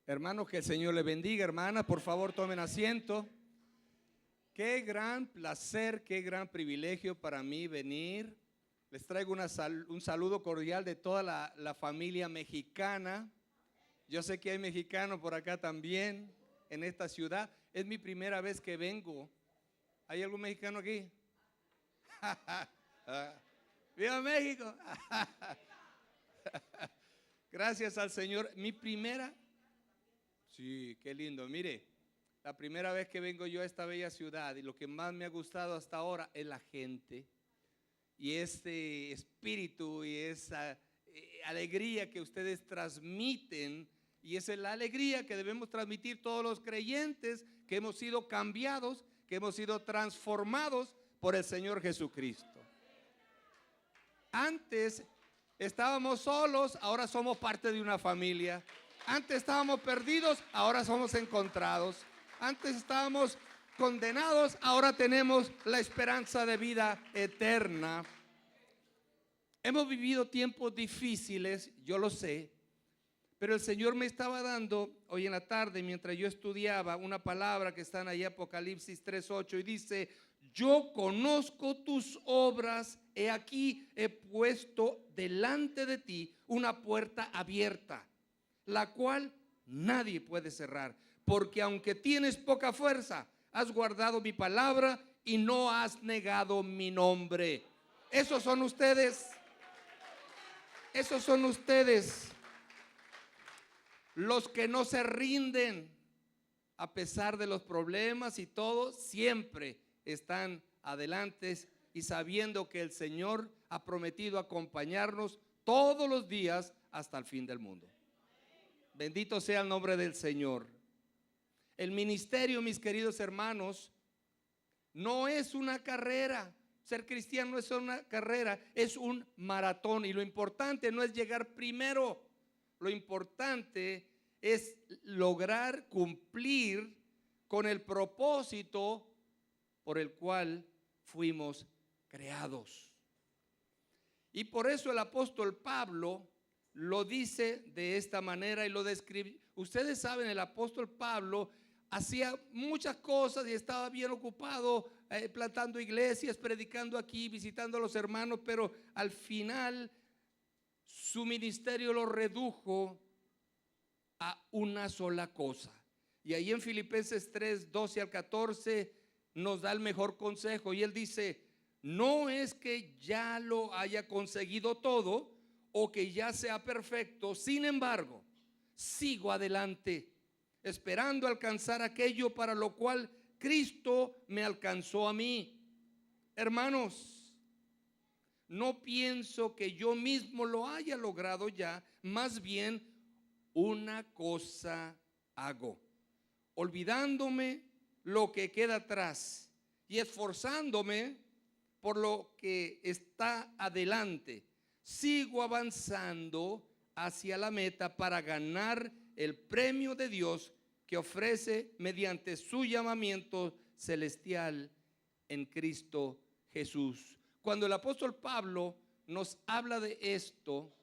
Hermanos, que el Señor les bendiga. Hermanas, por favor tomen asiento. Qué gran placer, qué gran privilegio para mí venir. Les traigo un saludo cordial de toda la familia mexicana. Yo sé que hay mexicanos por acá también, en esta ciudad. Es mi primera vez que vengo. ¿Hay algún mexicano aquí? ¡Viva México! Gracias al Señor. Sí, qué lindo. Mire, la primera vez que vengo yo a esta bella ciudad y lo que más me ha gustado hasta ahora es la gente y este espíritu y esa alegría que ustedes transmiten, y esa es la alegría que debemos transmitir todos los creyentes que hemos sido cambiados, que hemos sido transformados por el Señor Jesucristo. Antes estábamos solos, ahora somos parte de una familia. Antes estábamos perdidos, ahora somos encontrados. Antes estábamos condenados, ahora tenemos la esperanza de vida eterna. Hemos vivido tiempos difíciles, yo lo sé, pero el Señor me estaba dando hoy en la tarde, mientras yo estudiaba, una palabra que está en ahí, Apocalipsis 3:8, y dice: yo conozco tus obras, he aquí he puesto delante de ti una puerta abierta, la cual nadie puede cerrar, porque aunque tienes poca fuerza, has guardado mi palabra y no has negado mi nombre. Esos son ustedes. Esos son ustedes, los que no se rinden a pesar de los problemas y todo, siempre están adelante y sabiendo que el Señor ha prometido acompañarnos todos los días hasta el fin del mundo. Bendito sea el nombre del Señor. El ministerio, mis queridos hermanos, no es una carrera. Ser cristiano no es una carrera, es un maratón. Y lo importante no es llegar primero, lo importante es lograr cumplir con el propósito por el cual fuimos creados. Y por eso el apóstol Pablo lo dice de esta manera y lo describe. Ustedes saben, el apóstol Pablo hacía muchas cosas y estaba bien ocupado plantando iglesias, predicando aquí, visitando a los hermanos, pero al final su ministerio lo redujo a una sola cosa. Y ahí en Filipenses 3:12-14 nos da el mejor consejo, y él dice: no es que ya lo haya conseguido todo o que ya sea perfecto, sin embargo, sigo adelante, esperando alcanzar aquello para lo cual Cristo me alcanzó a mí. Hermanos, no pienso que yo mismo lo haya logrado ya, más bien una cosa hago, olvidándome lo que queda atrás y esforzándome por lo que está adelante. Sigo avanzando hacia la meta para ganar el premio de Dios que ofrece mediante su llamamiento celestial en Cristo Jesús. Cuando el apóstol Pablo nos habla de esto,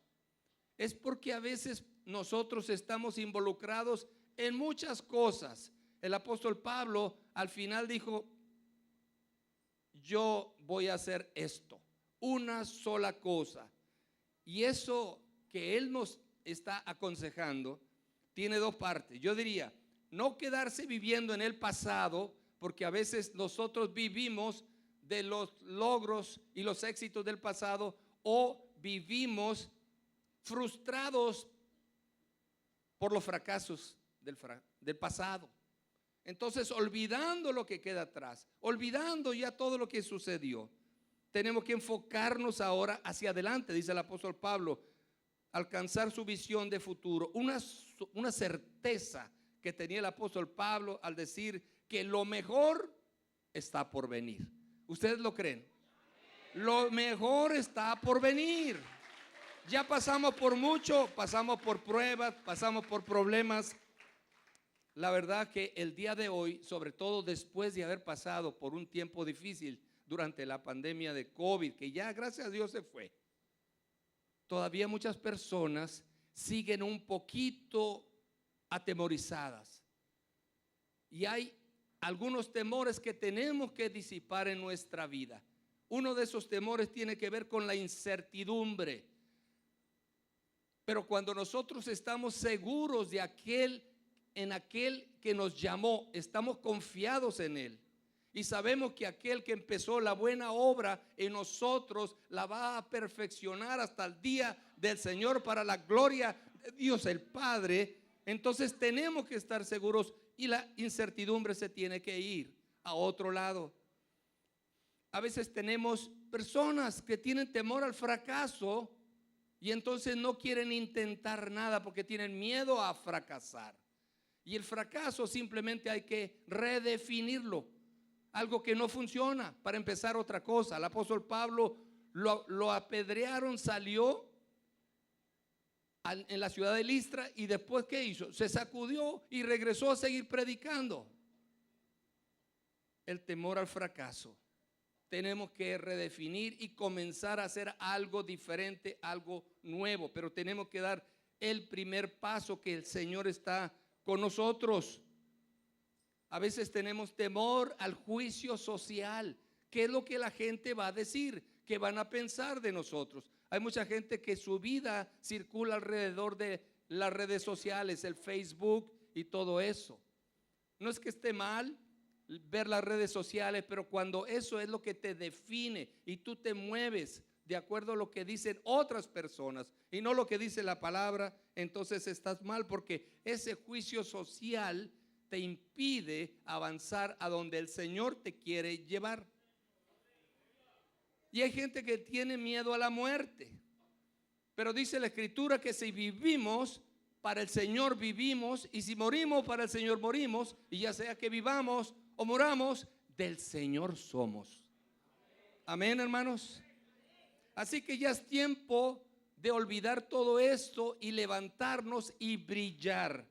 es porque a veces nosotros estamos involucrados en muchas cosas. El apóstol Pablo al final dijo: yo voy a hacer esto, una sola cosa. Y eso que él nos está aconsejando tiene dos partes. Yo diría, no quedarse viviendo en el pasado, porque a veces nosotros vivimos de los logros y los éxitos del pasado, o vivimos frustrados por los fracasos del pasado. Entonces, olvidando lo que queda atrás, olvidando ya todo lo que sucedió, tenemos que enfocarnos ahora hacia adelante, dice el apóstol Pablo, alcanzar su visión de futuro. Una certeza que tenía el apóstol Pablo al decir que lo mejor está por venir. ¿Ustedes lo creen? Lo mejor está por venir. Ya pasamos por mucho, pasamos por pruebas, pasamos por problemas. La verdad que el día de hoy, sobre todo después de haber pasado por un tiempo difícil durante la pandemia de COVID, que ya gracias a Dios se fue, todavía muchas personas siguen un poquito atemorizadas. Y hay algunos temores que tenemos que disipar en nuestra vida. Uno de esos temores tiene que ver con la incertidumbre. Pero cuando nosotros estamos seguros de aquel que nos llamó, estamos confiados en Él y sabemos que aquel que empezó la buena obra en nosotros la va a perfeccionar hasta el día del Señor para la gloria de Dios el Padre. Entonces tenemos que estar seguros y la incertidumbre se tiene que ir a otro lado. A veces tenemos personas que tienen temor al fracaso y entonces no quieren intentar nada porque tienen miedo a fracasar. Y el fracaso simplemente hay que redefinirlo. Algo que no funciona para empezar otra cosa. El apóstol Pablo lo apedrearon, salió en la ciudad de Listra y después ¿qué hizo? Se sacudió y regresó a seguir predicando. El temor al fracaso. Tenemos que redefinir y comenzar a hacer algo diferente, algo nuevo, pero tenemos que dar el primer paso, que el Señor está con nosotros. A veces tenemos temor al juicio social. ¿Qué es lo que la gente va a decir? ¿Qué van a pensar de nosotros? Hay mucha gente que su vida circula alrededor de las redes sociales, el Facebook y todo eso. No es que esté mal ver las redes sociales, pero cuando eso es lo que te define y tú te mueves de acuerdo a lo que dicen otras personas y no lo que dice la palabra, entonces estás mal, porque ese juicio social te impide avanzar a donde el Señor te quiere llevar. Y hay gente que tiene miedo a la muerte, pero dice la Escritura que si vivimos, para el Señor vivimos, y si morimos, para el Señor morimos, y ya sea que vivamos o moramos, del Señor somos. Amén, hermanos. Así que ya es tiempo de olvidar todo esto y levantarnos y brillar.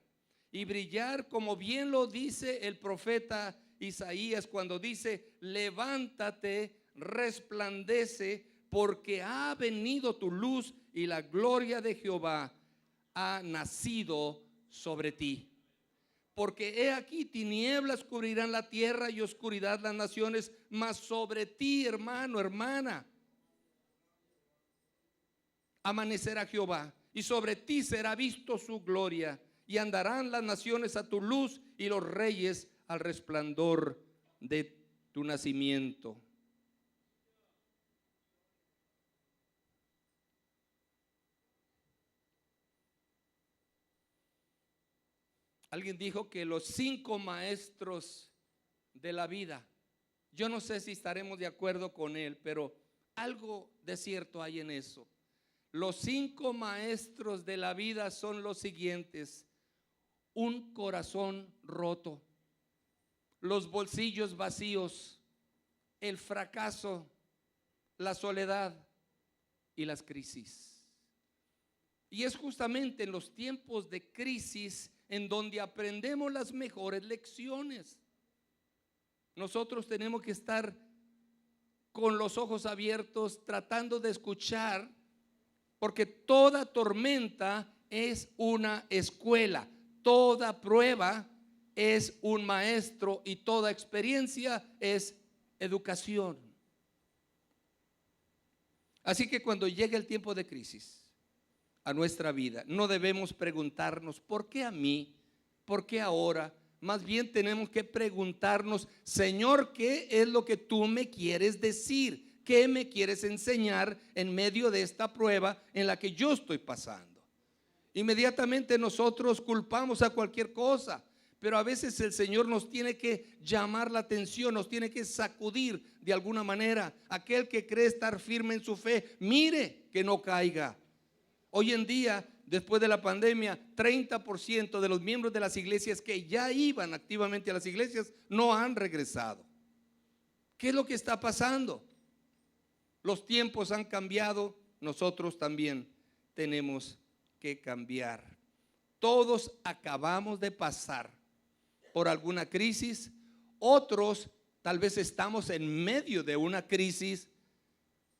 Y brillar, como bien lo dice el profeta Isaías cuando dice: levántate, resplandece, porque ha venido tu luz y la gloria de Jehová ha nacido sobre ti. Porque he aquí tinieblas cubrirán la tierra y oscuridad las naciones, mas sobre ti, hermano, hermana, amanecerá Jehová, y sobre ti será visto su gloria, y andarán las naciones a tu luz y los reyes al resplandor de tu nacimiento. Alguien dijo que los 5 maestros de la vida, yo no sé si estaremos de acuerdo con él, pero algo de cierto hay en eso. Los 5 maestros de la vida son los siguientes: un corazón roto, los bolsillos vacíos, el fracaso, la soledad y las crisis. Y es justamente en los tiempos de crisis en donde aprendemos las mejores lecciones. Nosotros tenemos que estar con los ojos abiertos, tratando de escuchar, porque toda tormenta es una escuela, toda prueba es un maestro y toda experiencia es educación. Así que cuando llegue el tiempo de crisis a nuestra vida, no debemos preguntarnos: ¿por qué a mí? ¿Por qué ahora? Más bien tenemos que preguntarnos: Señor, ¿qué es lo que tú me quieres decir? ¿Qué me quieres enseñar en medio de esta prueba en la que yo estoy pasando? Inmediatamente nosotros culpamos a cualquier cosa, pero a veces el Señor nos tiene que llamar la atención, nos tiene que sacudir de alguna manera. Aquel que cree estar firme en su fe, mire que no caiga. Hoy en día, después de la pandemia, 30% de los miembros de las iglesias que ya iban activamente a las iglesias no han regresado. ¿Qué es lo que está pasando? Los tiempos han cambiado, nosotros también tenemos que cambiar. Todos acabamos de pasar por alguna crisis, otros tal vez estamos en medio de una crisis,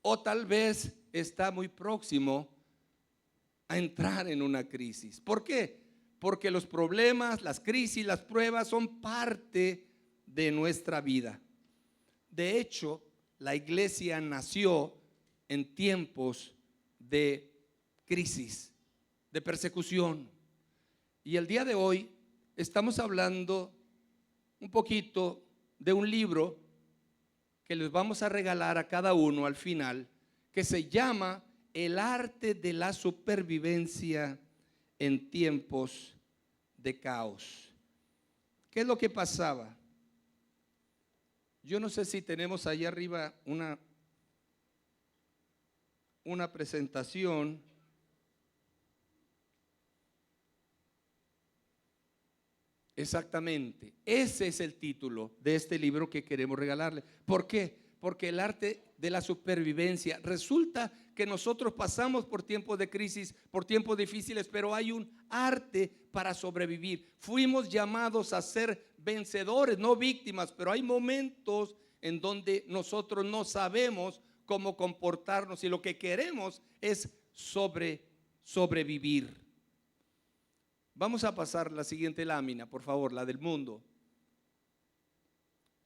o tal vez está muy próximo a entrar en una crisis. ¿Por qué? porque los problemas, las crisis, las pruebas son parte de nuestra vida. De hecho, la iglesia nació en tiempos de crisis, de persecución. Y el día de hoy estamos hablando un poquito de un libro que les vamos a regalar a cada uno al final, que se llama El arte de la supervivencia en tiempos de caos. ¿Qué es lo que pasaba? Yo no sé si tenemos ahí arriba una presentación. Exactamente, ese es el título de este libro que queremos regalarle. ¿Por qué? Porque el arte de la supervivencia. Resulta que nosotros pasamos por tiempos de crisis, por tiempos difíciles, pero hay un arte para sobrevivir. Fuimos llamados a ser vencedores, no víctimas, pero hay momentos en donde nosotros no sabemos cómo comportarnos y lo que queremos es sobrevivir. Vamos a pasar la siguiente lámina, por favor, la del mundo.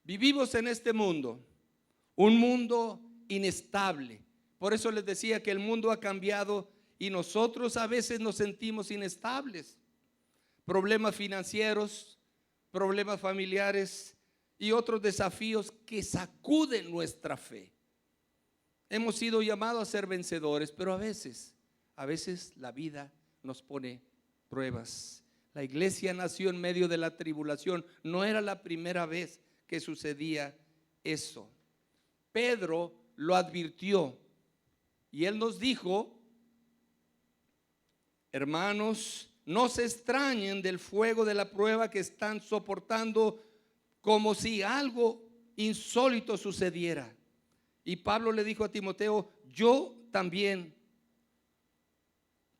Vivimos en este mundo, un mundo inestable. Por eso les decía que el mundo ha cambiado y nosotros a veces nos sentimos inestables. Problemas financieros, problemas familiares y otros desafíos que sacuden nuestra fe. Hemos sido llamados a ser vencedores, pero a veces la vida nos pone pruebas. La iglesia nació en medio de la tribulación. No era la primera vez que sucedía eso. Pedro lo advirtió y él nos dijo: hermanos, no se extrañen del fuego de la prueba que están soportando, como si algo insólito sucediera. Y Pablo le dijo a Timoteo: yo también.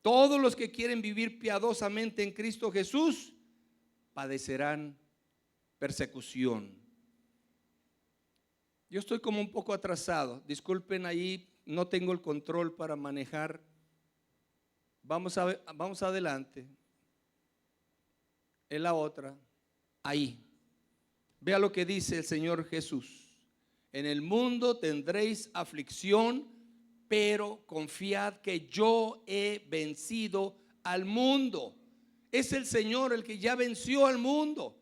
Todos los que quieren vivir piadosamente en Cristo Jesús padecerán persecución. Yo estoy como un poco atrasado, disculpen, ahí no tengo el control para manejar. Vamos adelante. En la otra, ahí. Vea lo que dice el Señor Jesús: en el mundo tendréis aflicción, pero confiad que yo he vencido al mundo. Es el Señor el que ya venció al mundo.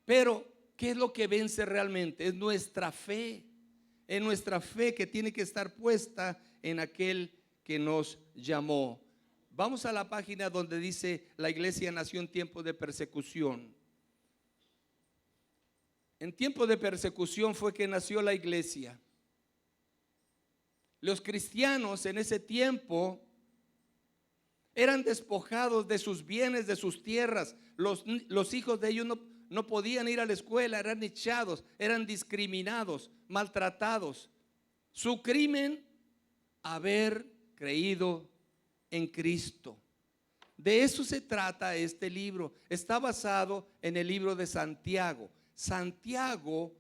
Pero ¿qué es lo que vence realmente? Es nuestra fe. Es nuestra fe que tiene que estar puesta en aquel que nos llamó. Vamos a la página donde dice: la iglesia nació en tiempos de persecución. En tiempos de persecución fue que nació la iglesia. Los cristianos en ese tiempo eran despojados de sus bienes, de sus tierras. Los hijos de ellos no podían ir a la escuela, eran echados, eran discriminados, maltratados. Su crimen, haber creído en Cristo. De eso se trata este libro. Está basado en el libro de Santiago. Santiago,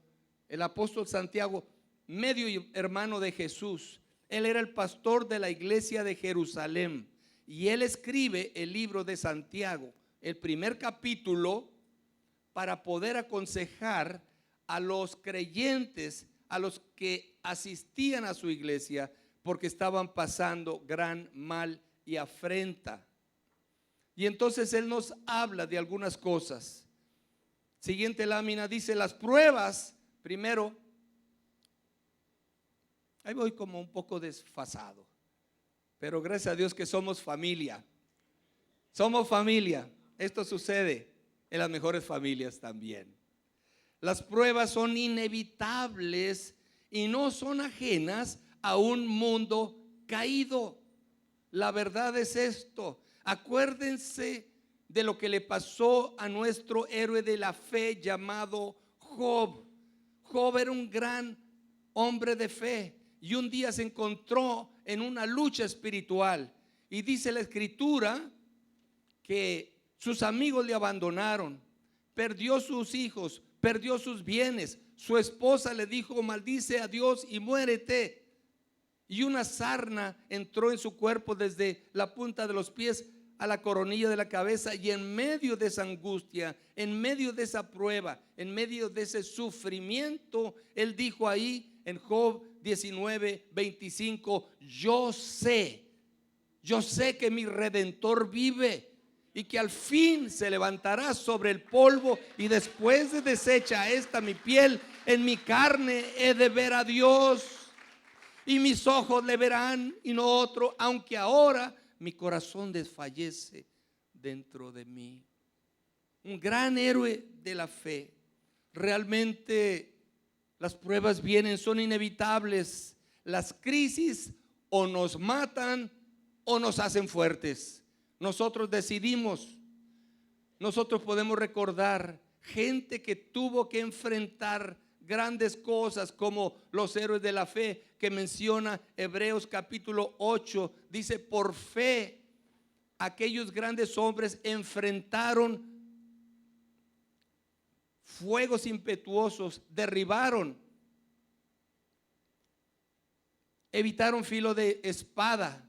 el apóstol Santiago, medio hermano de Jesús. Él era el pastor de la iglesia de Jerusalén y él escribe el libro de Santiago, el primer capítulo, para poder aconsejar a los creyentes, a los que asistían a su iglesia, porque estaban pasando gran mal y afrenta. Y entonces él nos habla de algunas cosas. Siguiente lámina dice: las pruebas, primero. Ahí voy como un poco desfasado, pero gracias a Dios que somos familia. Somos familia. Esto sucede en las mejores familias también. Las pruebas son inevitables y no son ajenas a un mundo caído. La verdad es esto. Acuérdense de lo que le pasó a nuestro héroe de la fe llamado Job. Job era un gran hombre de fe y un día se encontró en una lucha espiritual. Y dice la escritura que sus amigos le abandonaron, perdió sus hijos, perdió sus bienes. Su esposa le dijo: maldice a Dios y muérete. Y una sarna entró en su cuerpo desde la punta de los pies a la coronilla de la cabeza, y en medio de esa angustia, en medio de esa prueba, en medio de ese sufrimiento, Él dijo ahí en Job 19:25, yo sé que mi Redentor vive y que al fin se levantará sobre el polvo, y después de deshecha esta mi piel, en mi carne he de ver a Dios, y mis ojos le verán y no otro, aunque ahora mi corazón desfallece dentro de mí. Un gran héroe de la fe. Realmente las pruebas vienen, son inevitables. Las crisis o nos matan o nos hacen fuertes. Nosotros decidimos. Nosotros podemos recordar gente que tuvo que enfrentar grandes cosas, como los héroes de la fe que menciona Hebreos capítulo 8. Dice, por fe aquellos grandes hombres enfrentaron fuegos impetuosos, derribaron, evitaron filo de espada.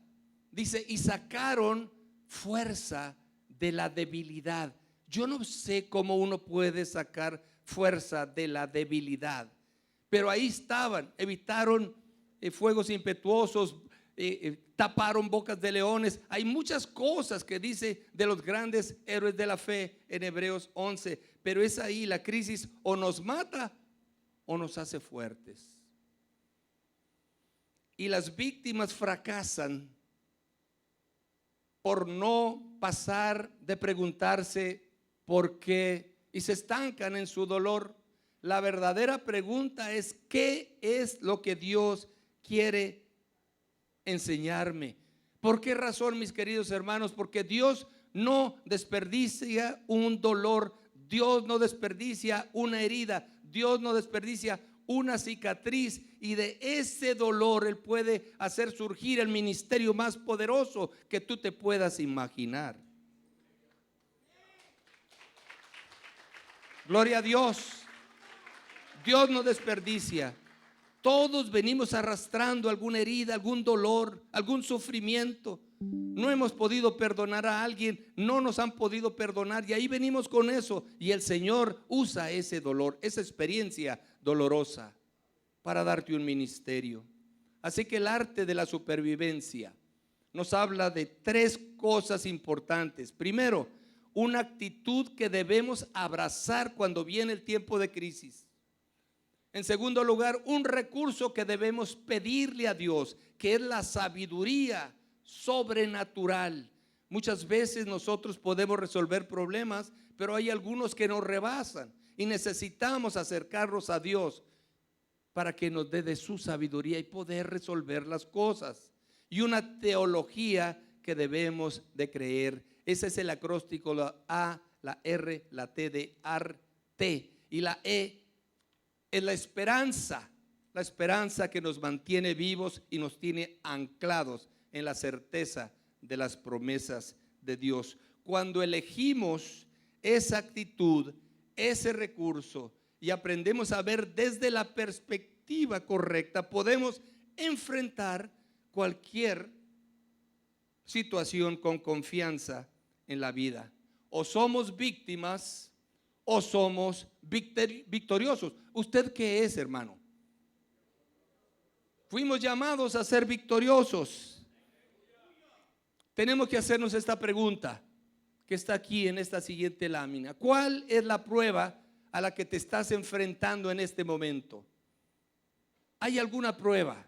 Dice, y sacaron fuerza de la debilidad. Yo no sé cómo uno puede sacar fuerza de la debilidad, pero ahí estaban, evitaron fuegos impetuosos, taparon bocas de leones. Hay muchas cosas que dice de los grandes héroes de la fe en Hebreos 11, pero es ahí la crisis, o nos mata o nos hace fuertes. Y las víctimas fracasan por no pasar de preguntarse por qué, y se estancan en su dolor. La verdadera pregunta es, ¿qué es lo que Dios quiere enseñarme? ¿Por qué razón, mis queridos hermanos? Porque Dios no desperdicia un dolor, Dios no desperdicia una herida, Dios no desperdicia una cicatriz, y de ese dolor Él puede hacer surgir el ministerio más poderoso que tú te puedas imaginar. Gloria a Dios. Dios no desperdicia. Todos venimos arrastrando alguna herida, algún dolor, algún sufrimiento. No hemos podido perdonar a alguien, no nos han podido perdonar, y ahí venimos con eso. Y el Señor usa ese dolor, esa experiencia dolorosa, para darte un ministerio. Así que el arte de la supervivencia nos habla de tres cosas importantes. Primero, una actitud que debemos abrazar cuando viene el tiempo de crisis. En segundo lugar, un recurso que debemos pedirle a Dios, que es la sabiduría sobrenatural. Muchas veces nosotros podemos resolver problemas, pero hay algunos que nos rebasan y necesitamos acercarnos a Dios para que nos dé de su sabiduría y poder resolver las cosas. Y una teología que debemos de creer. Ese es el acróstico, la A, la R, la T de arte, y la E es la esperanza que nos mantiene vivos y nos tiene anclados en la certeza de las promesas de Dios. Cuando elegimos esa actitud, ese recurso, y aprendemos a ver desde la perspectiva correcta, podemos enfrentar cualquier situación con confianza en la vida. O somos víctimas o somos victoriosos. ¿Usted qué es, hermano? Fuimos llamados a ser victoriosos. Tenemos que hacernos esta pregunta que está aquí en esta siguiente lámina. ¿Cuál es la prueba a la que te estás enfrentando en este momento? ¿Hay alguna prueba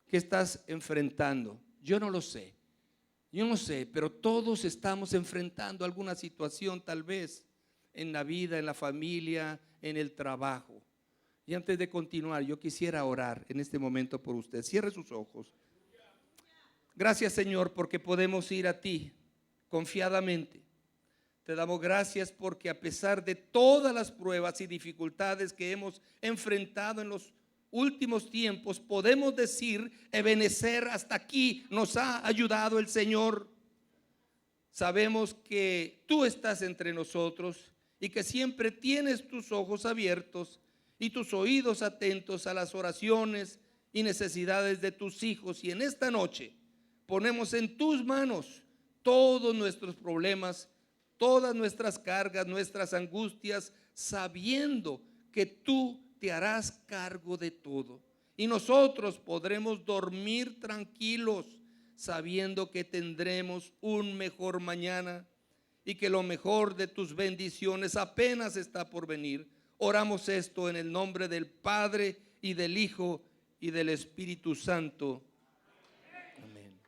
que estás enfrentando? Yo no lo sé. Yo no sé, pero todos estamos enfrentando alguna situación, tal vez en la vida, en la familia, en el trabajo. Y antes de continuar, yo quisiera orar en este momento por usted. Cierre sus ojos. Gracias, Señor, porque podemos ir a ti confiadamente. Te damos gracias porque a pesar de todas las pruebas y dificultades que hemos enfrentado en los últimos tiempos, podemos decir, Ebenezer, hasta aquí nos ha ayudado el Señor. Sabemos que tú estás entre nosotros y que siempre tienes tus ojos abiertos y tus oídos atentos a las oraciones y necesidades de tus hijos. Y en esta noche ponemos en tus manos todos nuestros problemas, todas nuestras cargas, nuestras angustias, sabiendo que tú te harás cargo de todo. Y nosotros podremos dormir tranquilos, sabiendo que tendremos un mejor mañana y que lo mejor de tus bendiciones apenas está por venir. Oramos esto en el nombre del Padre y del Hijo y del Espíritu Santo. Amén.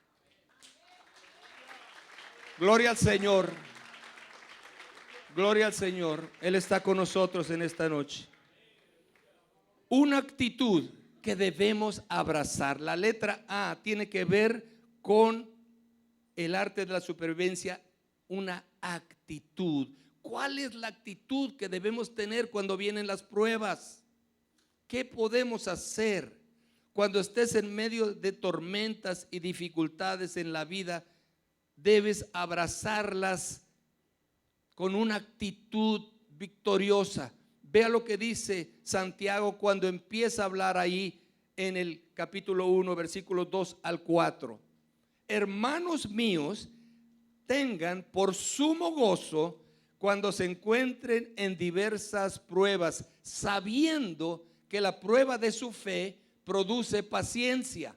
Gloria al Señor. Gloria al Señor. Él está con nosotros en esta noche. Una actitud que debemos abrazar. La letra A tiene que ver con el arte de la supervivencia. Una actitud. ¿Cuál es la actitud que debemos tener cuando vienen las pruebas? ¿Qué podemos hacer cuando estés en medio de tormentas y dificultades en la vida? Debes abrazarlas con una actitud victoriosa. Vea lo que dice Santiago cuando empieza a hablar ahí en el capítulo 1, versículos 2 al 4. Hermanos míos, tengan por sumo gozo cuando se encuentren en diversas pruebas, sabiendo que la prueba de su fe produce paciencia,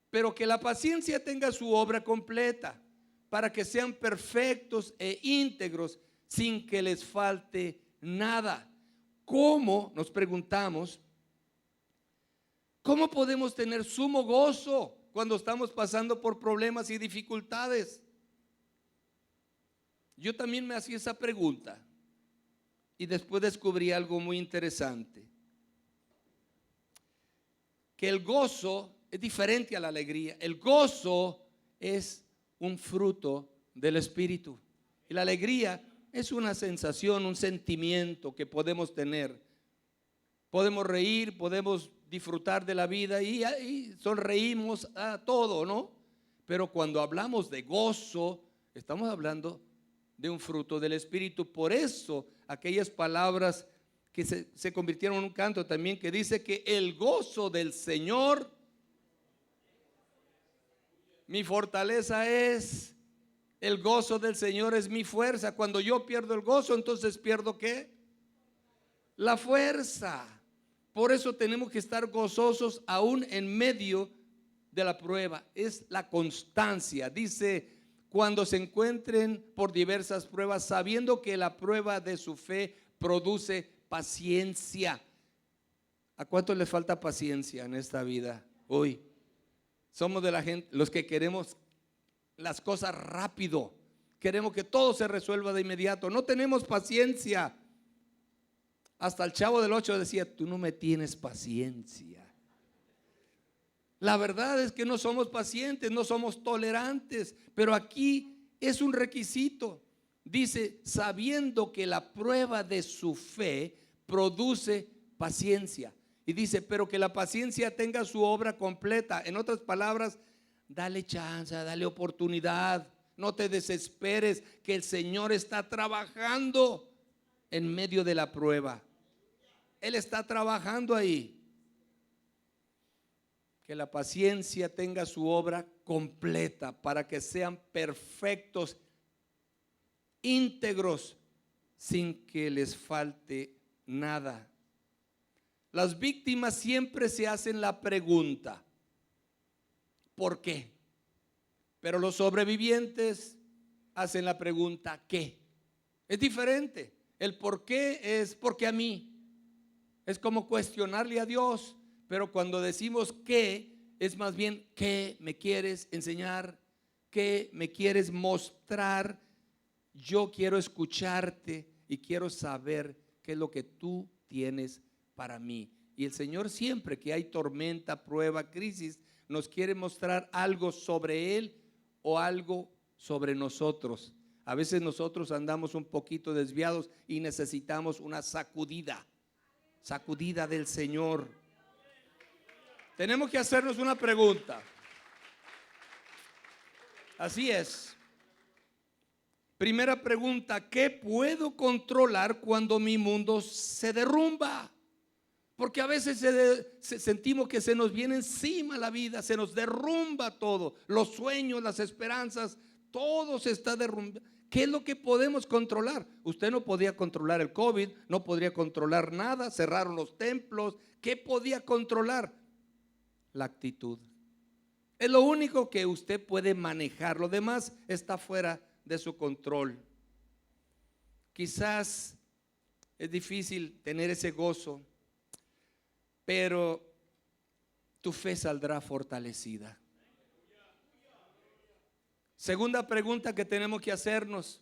pero que la paciencia tenga su obra completa, para que sean perfectos e íntegros, sin que les falte nada. ¿Cómo, nos preguntamos, cómo podemos tener sumo gozo cuando estamos pasando por problemas y dificultades? Yo también me hacía esa pregunta y después descubrí algo muy interesante, que el gozo es diferente a la alegría. El gozo es un fruto del Espíritu y la alegría es una sensación, un sentimiento que podemos tener. Podemos reír, podemos disfrutar de la vida y sonreímos a todo, ¿no? Pero cuando hablamos de gozo, estamos hablando de un fruto del Espíritu. Por eso aquellas palabras que se convirtieron en un canto también, que dice que el gozo del Señor, mi fortaleza es, el gozo del Señor es mi fuerza. Cuando yo pierdo el gozo, entonces pierdo ¿qué? La fuerza. Por eso tenemos que estar gozosos aún en medio de la prueba. Es la constancia. Dice, cuando se encuentren por diversas pruebas, sabiendo que la prueba de su fe produce paciencia. ¿A cuánto les falta paciencia en esta vida hoy? Somos de la gente, los que queremos las cosas rápido. Queremos que todo se resuelva de inmediato. No tenemos paciencia. Hasta el Chavo del 8 decía, tú no me tienes paciencia. La verdad es que no somos pacientes, no somos tolerantes, pero aquí es un requisito. Dice, sabiendo que la prueba de su fe produce paciencia. Y dice, pero que la paciencia tenga su obra completa. En otras palabras, dale chance, dale oportunidad. No te desesperes, que el Señor está trabajando en medio de la prueba. Él está trabajando ahí. Que la paciencia tenga su obra completa, para que sean perfectos, íntegros, sin que les falte nada. Las víctimas siempre se hacen la pregunta, ¿por qué? Pero los sobrevivientes hacen la pregunta, ¿qué? Es diferente. El por qué es porque a mí. Es como cuestionarle a Dios. Pero cuando decimos qué, es más bien qué me quieres enseñar, qué me quieres mostrar. Yo quiero escucharte y quiero saber qué es lo que tú tienes para mí. Y el Señor, siempre que hay tormenta, prueba, crisis, nos quiere mostrar algo sobre Él o algo sobre nosotros. A veces nosotros andamos un poquito desviados y necesitamos una sacudida del Señor. Tenemos que hacernos una pregunta. Así es. Primera pregunta, ¿qué puedo controlar cuando mi mundo se derrumba? Porque a veces sentimos que se nos viene encima la vida, se nos derrumba todo, los sueños, las esperanzas, todo se está derrumbando. ¿Qué es lo que podemos controlar? Usted no podía controlar el COVID, no podría controlar nada, cerraron los templos. ¿Qué podía controlar? La actitud. Es lo único que usted puede manejar, lo demás está fuera de su control. Quizás es difícil tener ese gozo, pero tu fe saldrá fortalecida. Segunda pregunta que tenemos que hacernos: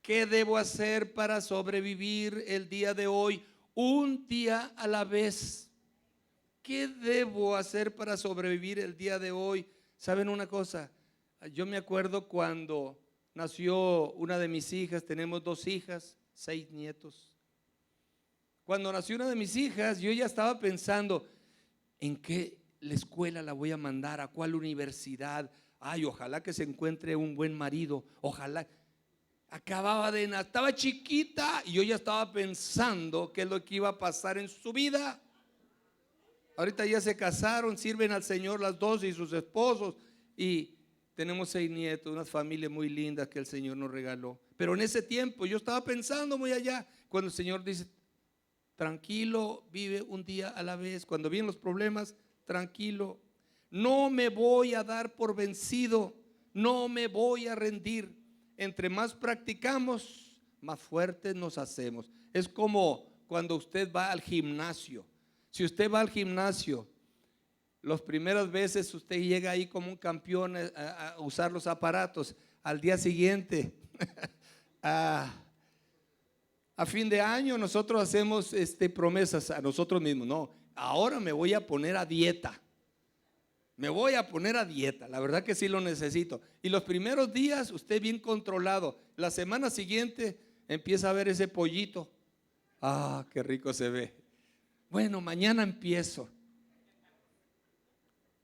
¿qué debo hacer para sobrevivir el día de hoy, un día a la vez? ¿Qué debo hacer para sobrevivir el día de hoy? ¿Saben una cosa? Yo me acuerdo cuando nació una de mis hijas, tenemos 2 hijas, 6 nietos. Cuando nació una de mis hijas, yo ya estaba pensando, ¿en qué escuela la voy a mandar? ¿A cuál universidad? Ay, ojalá que se encuentre un buen marido, ojalá. Acababa de nacer, estaba chiquita y yo ya estaba pensando qué es lo que iba a pasar en su vida. Ahorita ya se casaron, sirven al Señor las 2 y sus esposos, y tenemos 6 nietos, una familia muy linda que el Señor nos regaló. Pero en ese tiempo yo estaba pensando muy allá, cuando el Señor dice, tranquilo, vive un día a la vez. Cuando vienen los problemas, tranquilo, no me voy a dar por vencido, no me voy a rendir. Entre más practicamos, más fuertes nos hacemos. Es como cuando usted va al gimnasio. Si usted va al gimnasio, las primeras veces usted llega ahí como un campeón a usar los aparatos. Al día siguiente, a fin de año, nosotros hacemos promesas a nosotros mismos. No, ahora me voy a poner a dieta. Me voy a poner a dieta, la verdad que sí lo necesito. Y los primeros días usted bien controlado. La semana siguiente empieza a ver ese pollito. Ah, qué rico se ve. Bueno, mañana empiezo.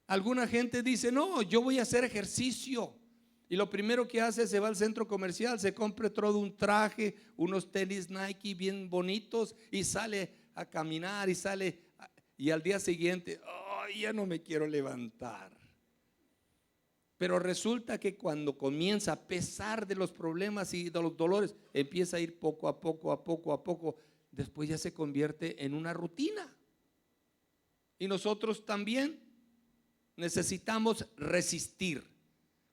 Alguna gente dice, no, yo voy a hacer ejercicio. Y lo primero que hace, se va al centro comercial, se compra todo un traje, unos tenis Nike bien bonitos y sale a caminar y al día siguiente, ya no me quiero levantar. Pero resulta que cuando comienza, a pesar de los problemas y de los dolores, empieza a ir poco a poco, después ya se convierte en una rutina. Y nosotros también necesitamos resistir.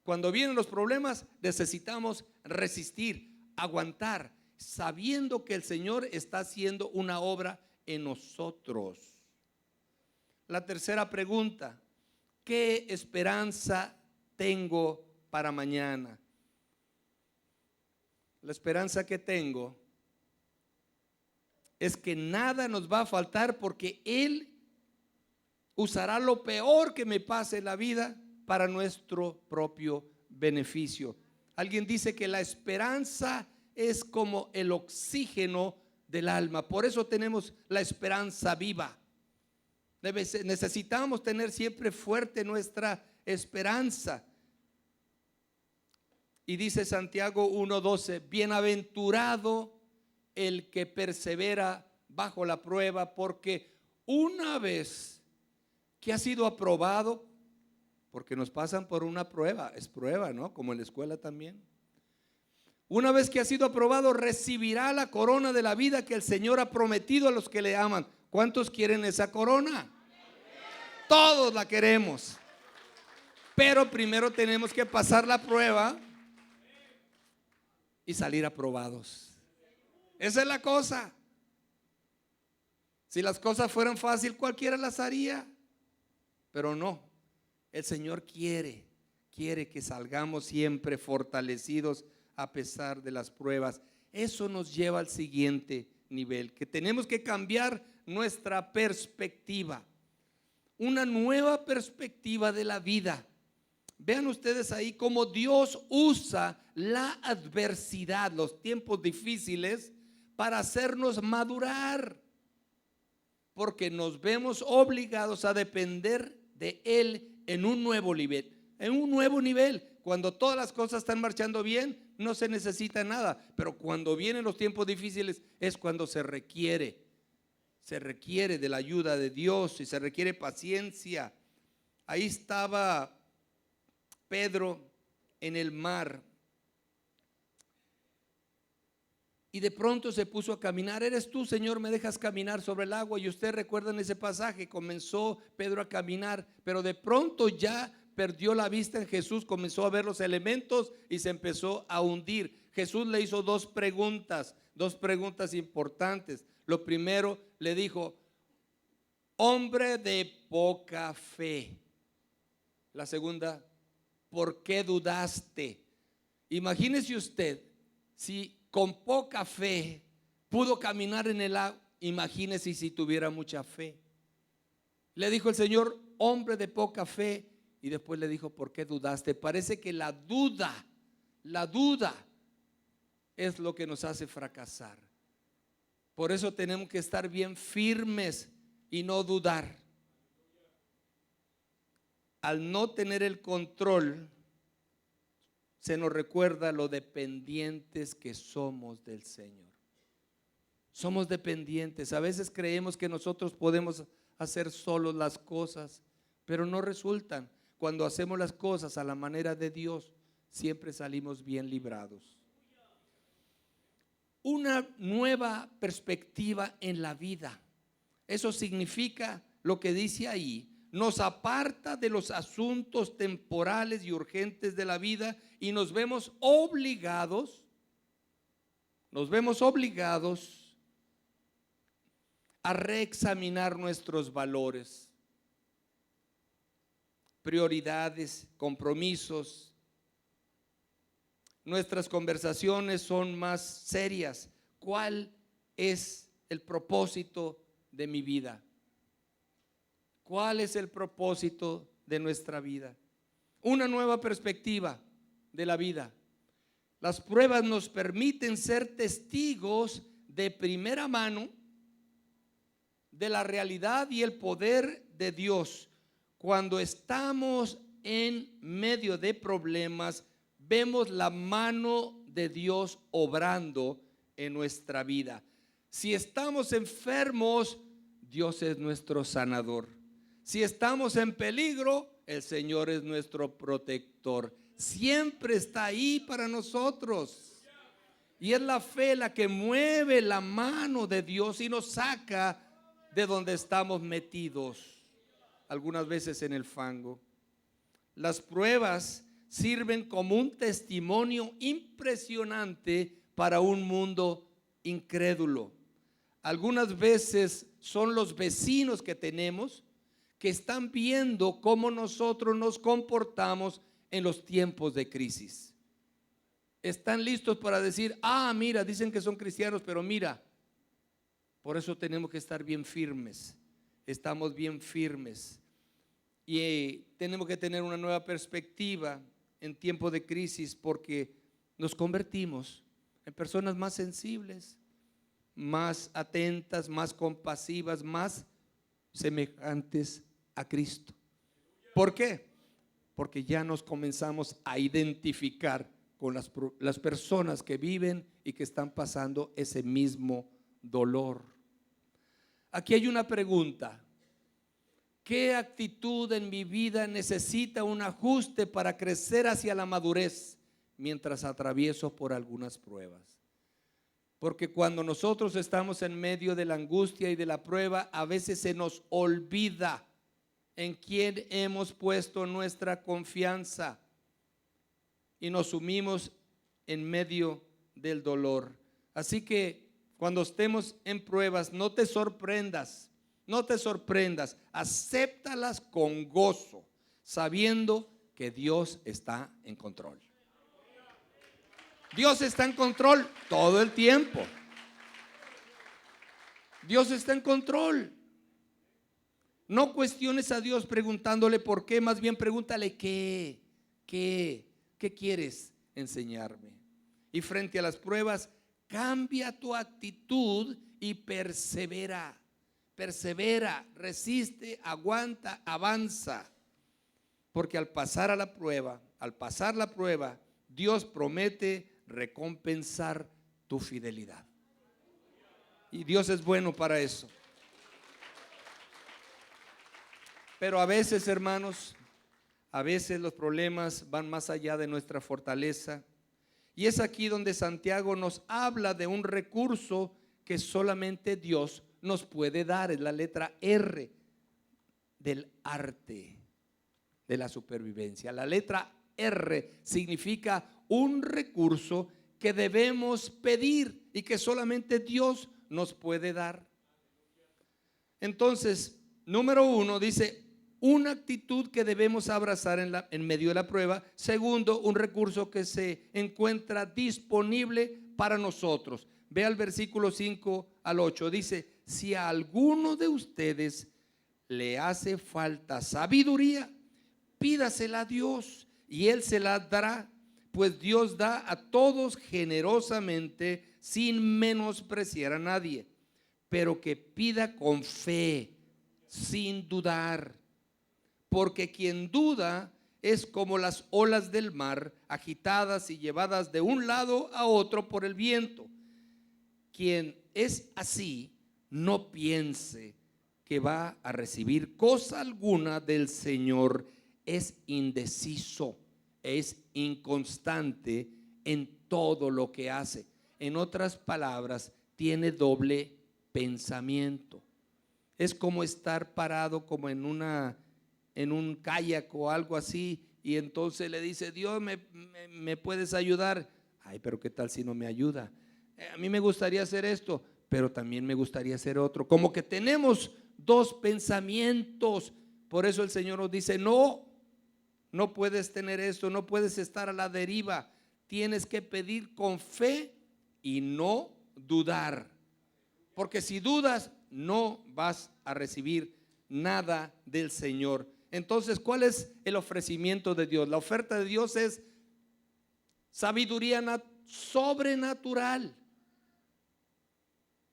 Cuando vienen los problemas, necesitamos resistir, aguantar, sabiendo que el Señor está haciendo una obra en nosotros. La tercera pregunta: ¿qué esperanza tengo para mañana? La esperanza que tengo es que nada nos va a faltar, porque Él usará lo peor que me pase en la vida para nuestro propio beneficio. Alguien dice que la esperanza es como el oxígeno del alma. Por eso tenemos la esperanza viva. Necesitamos tener siempre fuerte nuestra esperanza. Y dice Santiago 1:12, bienaventurado el que persevera bajo la prueba, porque una vez que ha sido aprobado, porque nos pasan por una prueba, es prueba, ¿no? Como en la escuela también. Una vez que ha sido aprobado, recibirá la corona de la vida que el Señor ha prometido a los que le aman. ¿Cuántos quieren esa corona? Todos la queremos. Pero primero tenemos que pasar la prueba y salir aprobados. Esa es la cosa. Si las cosas fueran fácil, cualquiera las haría. Pero no, el Señor quiere que salgamos siempre fortalecidos a pesar de las pruebas. Eso nos lleva al siguiente nivel, que tenemos que cambiar nuestra perspectiva, una nueva perspectiva de la vida. Vean ustedes ahí cómo Dios usa la adversidad, los tiempos difíciles, para hacernos madurar, porque nos vemos obligados a depender de Él en un nuevo nivel. En un nuevo nivel, cuando todas las cosas están marchando bien, no se necesita nada, pero cuando vienen los tiempos difíciles es cuando se requiere de la ayuda de Dios y se requiere paciencia. Ahí estaba Pedro en el mar. Y de pronto se puso a caminar. ¿Eres tú, Señor, me dejas caminar sobre el agua? Y ustedes recuerdan ese pasaje, comenzó Pedro a caminar, pero de pronto ya perdió la vista en Jesús, comenzó a ver los elementos y se empezó a hundir. Jesús le hizo dos preguntas importantes. Lo primero le dijo: hombre de poca fe. La segunda: ¿por qué dudaste? Imagínese usted, si con poca fe pudo caminar en el agua, imagínese si tuviera mucha fe. Le dijo el Señor: hombre de poca fe. Y después le dijo: ¿por qué dudaste? Parece que la duda es lo que nos hace fracasar. Por eso tenemos que estar bien firmes y no dudar. Al no tener el control, se nos recuerda lo dependientes que somos del Señor. Somos dependientes. A veces creemos que nosotros podemos hacer solos las cosas, pero no resultan. Cuando hacemos las cosas a la manera de Dios, siempre salimos bien librados. Una nueva perspectiva en la vida. Eso significa lo que dice ahí: nos aparta de los asuntos temporales y urgentes de la vida y nos vemos obligados a reexaminar nuestros valores, prioridades, compromisos. Nuestras conversaciones son más serias. ¿Cuál es el propósito de mi vida? ¿Cuál es el propósito de nuestra vida? Una nueva perspectiva de la vida. Las pruebas nos permiten ser testigos de primera mano de la realidad y el poder de Dios. Cuando estamos en medio de problemas, vemos la mano de Dios obrando en nuestra vida. Si estamos enfermos, Dios es nuestro sanador. Si estamos en peligro, el Señor es nuestro protector. Siempre está ahí para nosotros. Y es la fe la que mueve la mano de Dios y nos saca de donde estamos metidos, algunas veces en el fango. Las pruebas sirven como un testimonio impresionante para un mundo incrédulo. Algunas veces son los vecinos que tenemos que están viendo cómo nosotros nos comportamos en los tiempos de crisis. Están listos para decir: ah, mira, dicen que son cristianos, pero mira. Por eso tenemos que estar bien firmes. Estamos bien firmes. Y tenemos que tener una nueva perspectiva en tiempo de crisis, porque nos convertimos en personas más sensibles, más atentas, más compasivas, más semejantes a Cristo. ¿Por qué? Porque ya nos comenzamos a identificar con las personas que viven y que están pasando ese mismo dolor. Aquí hay una pregunta: ¿qué actitud en mi vida necesita un ajuste para crecer hacia la madurez mientras atravieso por algunas pruebas? Porque cuando nosotros estamos en medio de la angustia y de la prueba, a veces se nos olvida en quién hemos puesto nuestra confianza y nos sumimos en medio del dolor. Así que cuando estemos en pruebas, no te sorprendas, acéptalas con gozo, sabiendo que Dios está en control. Dios está en control todo el tiempo. Dios está en control. No cuestiones a Dios preguntándole por qué, más bien pregúntale qué quieres enseñarme. Y frente a las pruebas, cambia tu actitud y persevera, resiste, aguanta, avanza. Porque al pasar la prueba, Dios promete recompensar tu fidelidad. Y Dios es bueno para eso. Pero a veces, hermanos, A veces los problemas van más allá de nuestra fortaleza. Y es aquí donde Santiago nos habla de un recurso que solamente Dios nos puede dar. Es la letra R del arte de la supervivencia. La letra R significa un recurso que debemos pedir y que solamente Dios nos puede dar. Entonces, número 1 dice, una actitud que debemos abrazar en medio de la prueba. Segundo, un recurso que se encuentra disponible para nosotros. Ve al versículo 5 al 8. Dice, si a alguno de ustedes le hace falta sabiduría, pídasela a Dios y Él se la dará. Pues Dios da a todos generosamente sin menospreciar a nadie, pero que pida con fe, sin dudar. Porque quien duda es como las olas del mar, agitadas y llevadas de un lado a otro por el viento. Quien es así, no piense que va a recibir cosa alguna del Señor. Es indeciso, es inconstante en todo lo que hace. En otras palabras, tiene doble pensamiento. Es como estar parado como en un kayak o algo así, y entonces le dice, Dios, ¿me puedes ayudar? Ay, pero ¿qué tal si no me ayuda? A mí me gustaría hacer esto, pero también me gustaría hacer otro. Como que tenemos dos pensamientos. Por eso el Señor nos dice, no puedes tener esto, no puedes estar a la deriva. Tienes que pedir con fe y no dudar. Porque si dudas, no vas a recibir nada del Señor. Entonces, ¿cuál es el ofrecimiento de Dios? La oferta de Dios es sabiduría sobrenatural.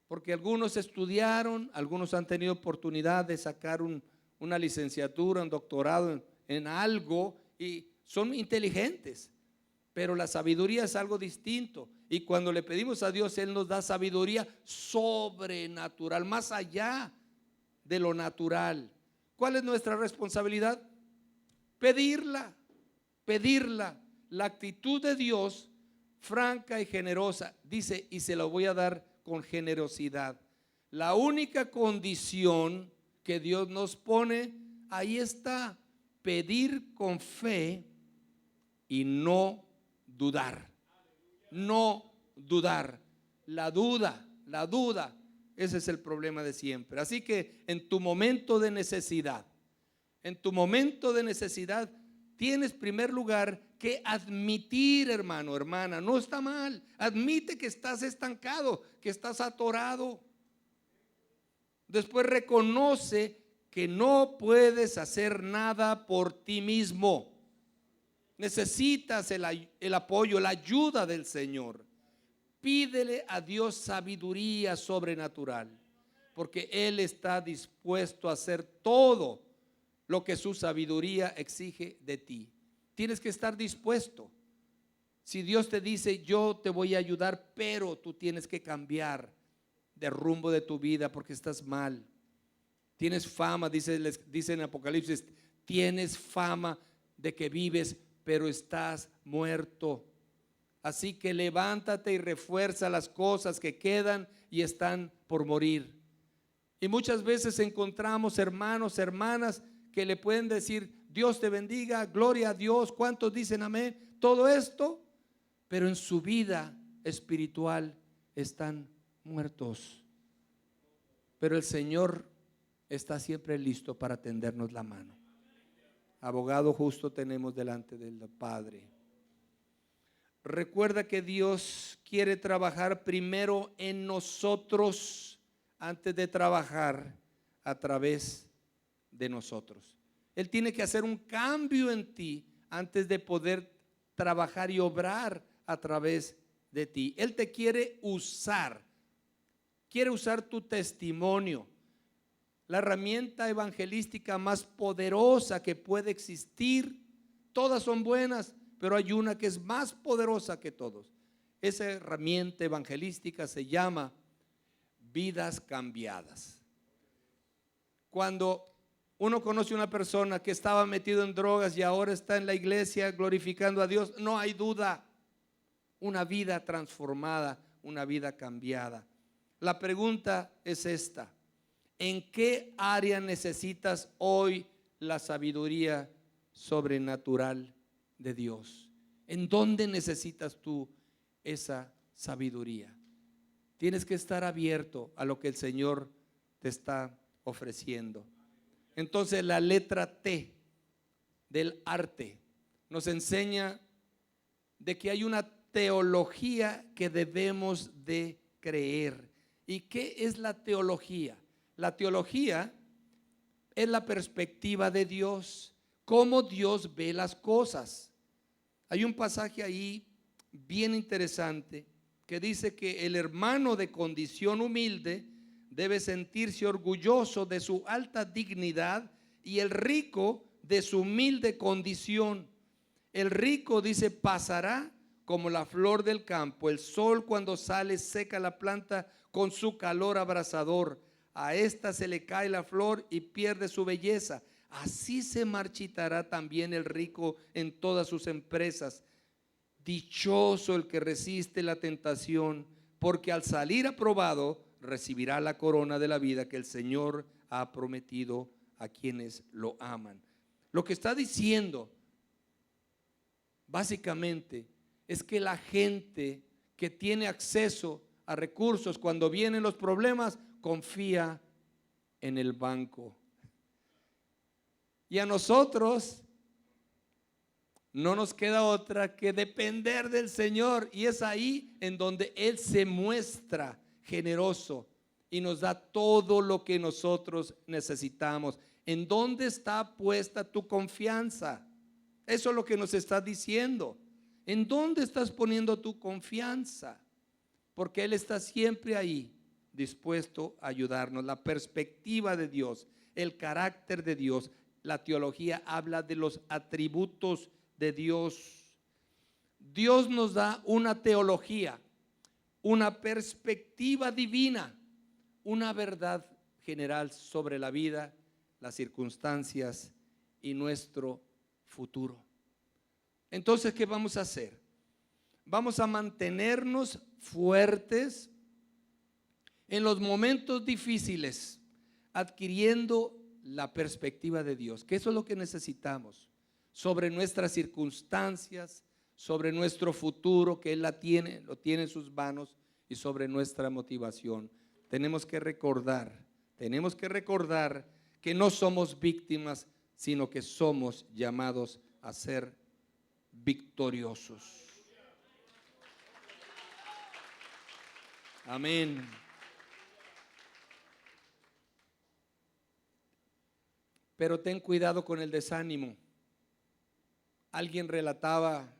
Porque algunos estudiaron, algunos han tenido oportunidad de sacar una licenciatura, un doctorado en algo y son inteligentes. Pero la sabiduría es algo distinto. Y cuando le pedimos a Dios, Él nos da sabiduría sobrenatural, más allá de lo natural. ¿Cuál es nuestra responsabilidad? Pedirla. La actitud de Dios, franca y generosa, dice, y se lo voy a dar con generosidad. La única condición que Dios nos pone, ahí está, pedir con fe y no dudar. No dudar. La duda, ese es el problema de siempre. Así que en tu momento de necesidad, tienes primer lugar que admitir, hermano, hermana, no está mal. Admite que estás estancado, que estás atorado. Después reconoce que no puedes hacer nada por ti mismo. Necesitas el apoyo, la ayuda del Señor. Pídele a Dios sabiduría sobrenatural, porque Él está dispuesto a hacer todo lo que su sabiduría exige de ti. Tienes que estar dispuesto. Si Dios te dice, yo te voy a ayudar, pero tú tienes que cambiar de rumbo de tu vida porque estás mal. Tienes fama, dice en Apocalipsis, tienes fama de que vives, pero estás muerto. Así que levántate y refuerza las cosas que quedan y están por morir. Y muchas veces encontramos hermanos, hermanas que le pueden decir, Dios te bendiga, gloria a Dios, ¿cuántos dicen amén? Todo esto, pero en su vida espiritual están muertos. Pero el Señor está siempre listo para tendernos la mano. Abogado justo tenemos delante del Padre. Recuerda que Dios quiere trabajar primero en nosotros antes de trabajar a través de nosotros. Él tiene que hacer un cambio en ti antes de poder trabajar y obrar a través de ti. Él te quiere usar tu testimonio. La herramienta evangelística más poderosa que puede existir. Todas son buenas, pero hay una que es más poderosa que todos. Esa herramienta evangelística se llama vidas cambiadas. Cuando Uno conoce una persona que estaba metido en drogas y ahora está en la iglesia glorificando a Dios. No hay duda, una vida transformada, una vida cambiada. La pregunta es esta: ¿en qué área necesitas hoy la sabiduría sobrenatural de Dios? ¿En dónde necesitas tú esa sabiduría? Tienes que estar abierto a lo que el Señor te está ofreciendo. Entonces la letra T del arte nos enseña de que hay una teología que debemos de creer. ¿Y qué es la teología? La teología es la perspectiva de Dios, cómo Dios ve las cosas. Hay un pasaje ahí bien interesante que dice que el hermano de condición humilde debe sentirse orgulloso de su alta dignidad y el rico de su humilde condición. El rico, dice, pasará como la flor del campo. El sol cuando sale seca la planta con su calor abrasador. A esta se le cae la flor y pierde su belleza. Así se marchitará también el rico en todas sus empresas. Dichoso el que resiste la tentación, porque al salir aprobado recibirá la corona de la vida que el Señor ha prometido a quienes lo aman. Lo que está diciendo básicamente es que la gente que tiene acceso a recursos cuando vienen los problemas confía en el banco. Y a nosotros no nos queda otra que depender del Señor, y es ahí en donde Él se muestra generoso y nos da todo lo que nosotros necesitamos. ¿En dónde está puesta tu confianza? Eso es lo que nos está diciendo. ¿En dónde estás poniendo tu confianza? Porque Él está siempre ahí, dispuesto a ayudarnos. La perspectiva de Dios, el carácter de Dios. La teología habla de los atributos de Dios. Dios nos da una teología, una perspectiva divina, una verdad general sobre la vida, las circunstancias y nuestro futuro. Entonces, ¿qué vamos a hacer? Vamos a mantenernos fuertes en los momentos difíciles, adquiriendo la perspectiva de Dios, que eso es lo que necesitamos sobre nuestras circunstancias, sobre nuestro futuro, que Él lo tiene en sus manos, y sobre nuestra motivación. Tenemos que recordar que no somos víctimas, sino que somos llamados a ser victoriosos. Amén. Pero ten cuidado con el desánimo. Alguien relataba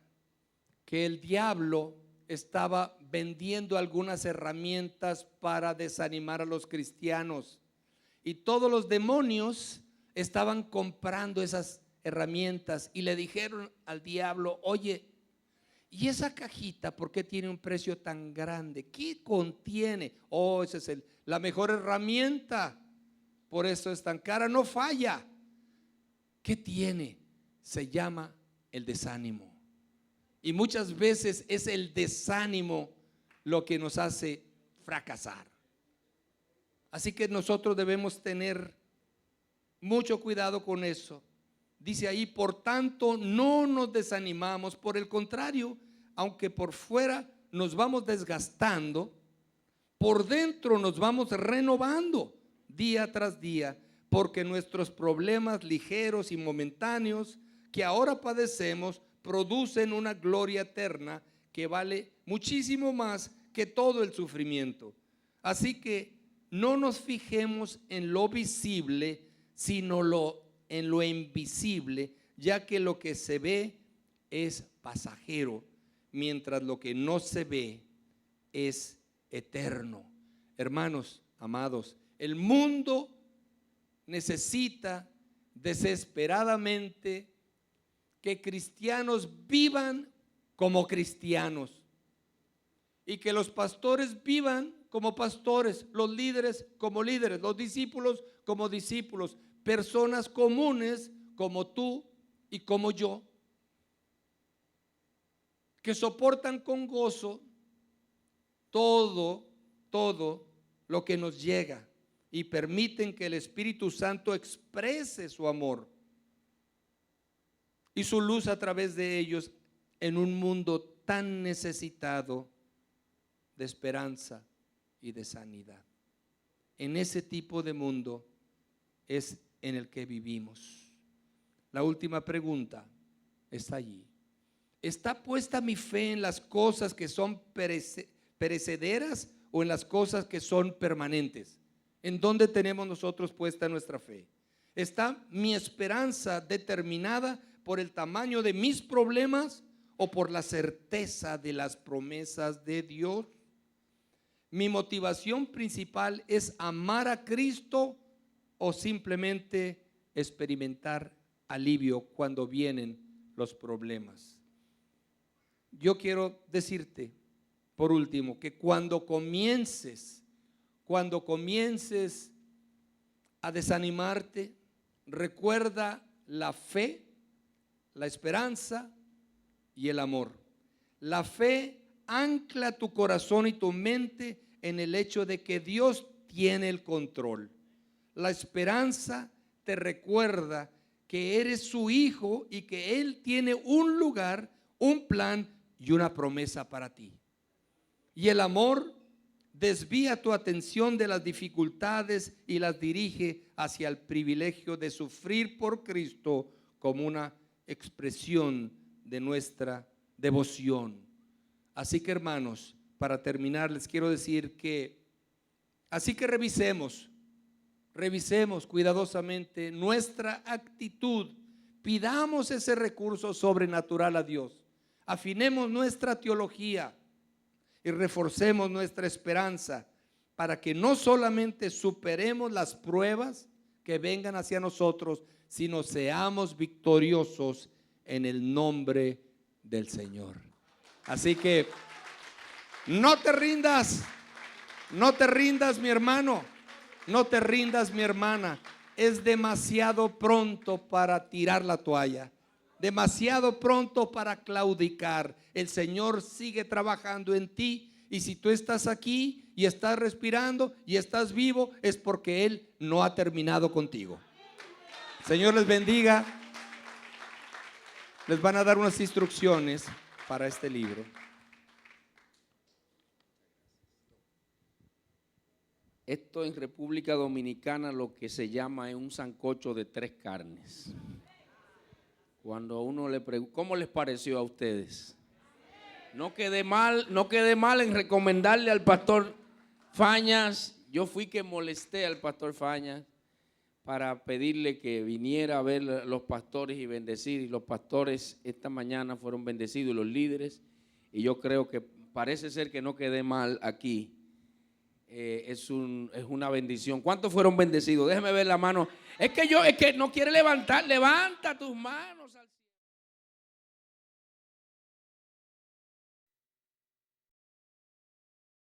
que el diablo estaba vendiendo algunas herramientas para desanimar a los cristianos, y todos los demonios estaban comprando esas herramientas y le dijeron al diablo: oye, ¿y esa cajita por qué tiene un precio tan grande? ¿Qué contiene? Oh, esa es la mejor herramienta, por eso es tan cara, no falla. ¿Qué tiene? Se llama el desánimo. Y muchas veces es el desánimo lo que nos hace fracasar. Así que nosotros debemos tener mucho cuidado con eso. Dice ahí: por tanto no nos desanimamos, por el contrario, aunque por fuera nos vamos desgastando, por dentro nos vamos renovando día tras día, porque nuestros problemas ligeros y momentáneos que ahora padecemos producen una gloria eterna que vale muchísimo más que todo el sufrimiento. Así que no nos fijemos en lo visible, sino en lo invisible, ya que lo que se ve es pasajero, mientras lo que no se ve es eterno. Hermanos amados, el mundo necesita desesperadamente que cristianos vivan como cristianos, y que los pastores vivan como pastores, los líderes como líderes, los discípulos como discípulos, personas comunes como tú y como yo, que soportan con gozo todo lo que nos llega y permiten que el Espíritu Santo exprese su amor y su luz a través de ellos en un mundo tan necesitado de esperanza y de sanidad. En ese tipo de mundo es en el que vivimos. La última pregunta está allí. ¿Está puesta mi fe en las cosas que son perecederas o en las cosas que son permanentes? ¿En dónde tenemos nosotros puesta nuestra fe? ¿Está mi esperanza determinada por el tamaño de mis problemas o por la certeza de las promesas de Dios? ¿Mi motivación principal es amar a Cristo o simplemente experimentar alivio cuando vienen los problemas? Yo quiero decirte, por último, que cuando comiences a desanimarte, recuerda la fe, la esperanza y el amor. La fe ancla tu corazón y tu mente en el hecho de que Dios tiene el control. La esperanza te recuerda que eres su hijo y que Él tiene un lugar, un plan y una promesa para ti. Y el amor desvía tu atención de las dificultades y las dirige hacia el privilegio de sufrir por Cristo como una expresión de nuestra devoción. Así que, hermanos, para terminar les quiero decir que revisemos cuidadosamente nuestra actitud, pidamos ese recurso sobrenatural a Dios, afinemos nuestra teología y reforcemos nuestra esperanza para que no solamente superemos las pruebas que vengan hacia nosotros, sino seamos victoriosos en el nombre del Señor. Así que no te rindas mi hermano, no te rindas mi hermana. Es demasiado pronto para tirar la toalla, demasiado pronto para claudicar. El Señor sigue trabajando en ti, y si tú estás aquí y estás respirando y estás vivo, es porque Él no ha terminado contigo. Señor les bendiga. Les van a dar unas instrucciones para este libro. Esto en República Dominicana lo que se llama es un sancocho de 3 carnes. Cuando uno le pregunta, ¿cómo les pareció a ustedes? No quedé mal en recomendarle al pastor Fañas. Yo fui que molesté al pastor Fañas para pedirle que viniera a ver los pastores y bendecir. Y los pastores esta mañana fueron bendecidos, los líderes. Y yo creo que parece ser que no quedé mal aquí. Es una bendición. ¿Cuántos fueron bendecidos? Déjeme ver la mano. Es que no quiere levantar. Levanta tus manos.